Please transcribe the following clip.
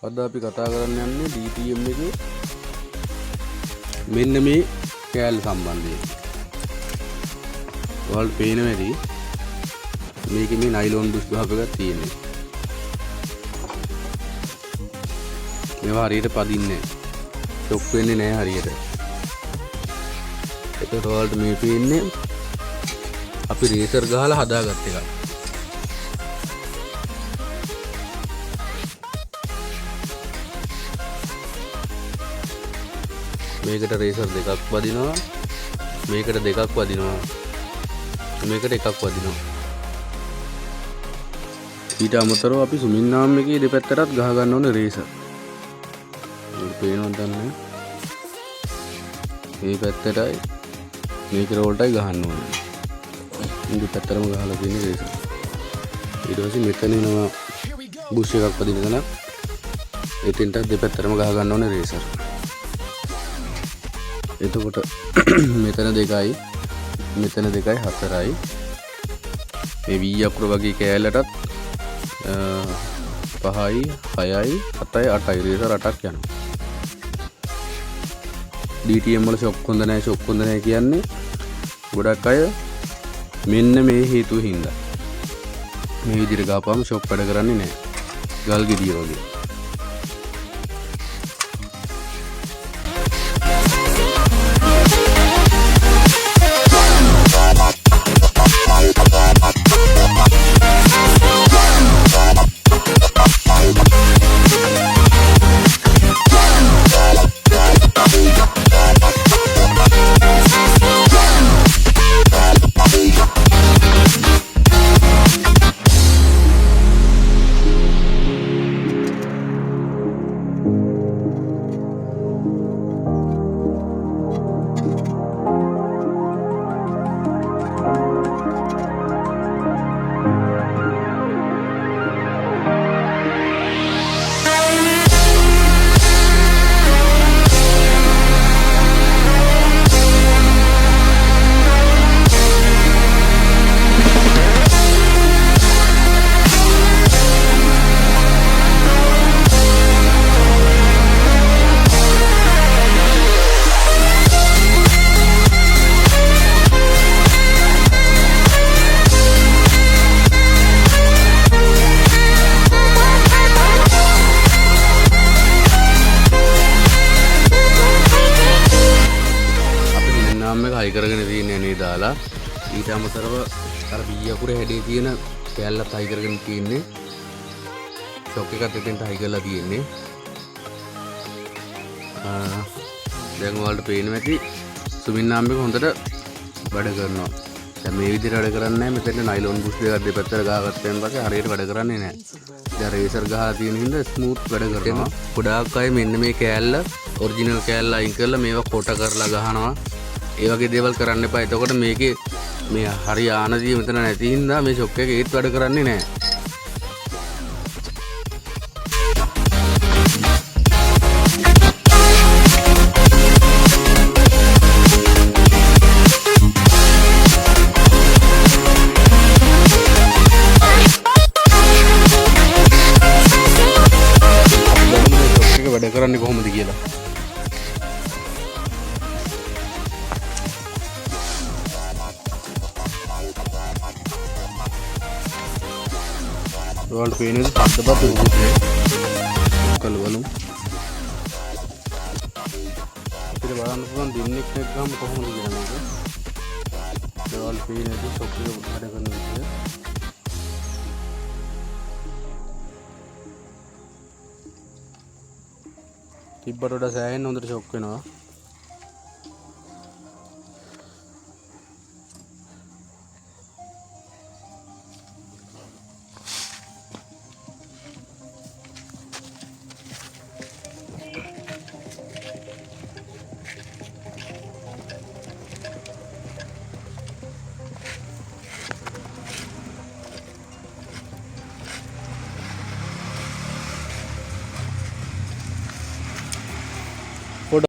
අද අපි කතා කරන්න යන්නේ DTM එකේ මෙන්න මේ කෑල්ල සම්බන්ධයෙන්. ඔයාලට පේනවා ඇති මේකේ මේ නයිලොන් බුෂ් ගහප එකක් තියෙන්නේ. මේවා හරියට පදින්නේ නැහැ. ෂොක් වෙන්නේ නැහැ හරියට. ඒකට ඔයාලට මේ පේන්නේ අපි රේසර් ගහලා හදාගත්ත එකක්. මේකට රේසර් දෙකක් වදිනවා, මේකට දෙකක් වදිනවා, මේකට එකක් වදිනවා. ඊට අමතරව අපි සුමින්නාම් එකේ දෙපැත්තටත් ගහ ගන්න ඕනේ රේසර්. මේක පේනවද දන්නේ? මේ පැත්තටයි මේක රෝල්ටයි ගහන්න ඕනේ. මේ දෙපැත්තටම ගහලා තියෙන රේසර්. ඊට පස්සේ මෙතන එනවා බුෂ් එකක් වදින තැන. එතෙන්ට දෙපැත්තටම ගහ ගන්න ඕනේ රේසර්. එතකොට මෙතන 2යි මෙතන 2යි 4යි මේ V අකුර වගේ කෑල්ලටත් 5යි 6යි 7යි 8යි රේසර් 8ක් යනවා. DTM වල ෂොක් හොඳ නැහැ කියන්නේ ගොඩක් අය මෙන්න මේ හේතුව හින්දා මේ විදිහට ගාපුවම ෂොක් වැඩ කරන්නේ නැහැ. ගල් ගෙඩිය වගේ. හයි කරගෙන තියෙන්නේ නේ දාලා ඊට අමතරව අර B අකුරේ හැඩේ තියෙන කෑල්ලත් හයි කරගෙන තියෙන්නේ ෂොක් එකත් එතෙන්ට හයි කරලා තියෙන්නේ. දැන් ඔයාලට පේනවා ඇති සුමින්නාම් එක හොඳට වැඩ කරනවා. දැන් මේ විදිහට වැඩ කරන්නේ නැහැ. මෙතෙන්ට නයිලොන් බුෂ් දෙකක් දෙපැත්තට ගහගත්තෙන් පස්සේ හරියට වැඩ කරන්නේ නැහැ. දැන් රේසර් ගහලා තියෙන හින්දා ස්මූත් වැඩ කරනවා. ගොඩාක් අය මෙන්න මේ කෑල්ල ඔරිජිනල් කෑල්ල අයින් කරලා මේවා කොට කරලා ගහනවා. ඒ වගේ දේවල් කරන්න එපා. එතකොට මේකේ මේ හරි ආනදිය මෙතන නැති හින්දා මේ ෂොක් එක ඒත් වැඩ කරන්නේ නැහැ. ෂොක් එක වැඩ කරන්නේ කොහොමද කියලා. ඔයාලට පේනද පද්දපත් උරුනේ කල් වලු අපිට බලන්න පුළුවන් දෙන්නෙක් නැත්නම් කොහොමද කියලා මේක. ඔයාලට පේනද ෂොක් එක උඩට කරන විදිය. තිබ්බට වඩා සෑහෙන හොඳට ෂොක් වෙනවා.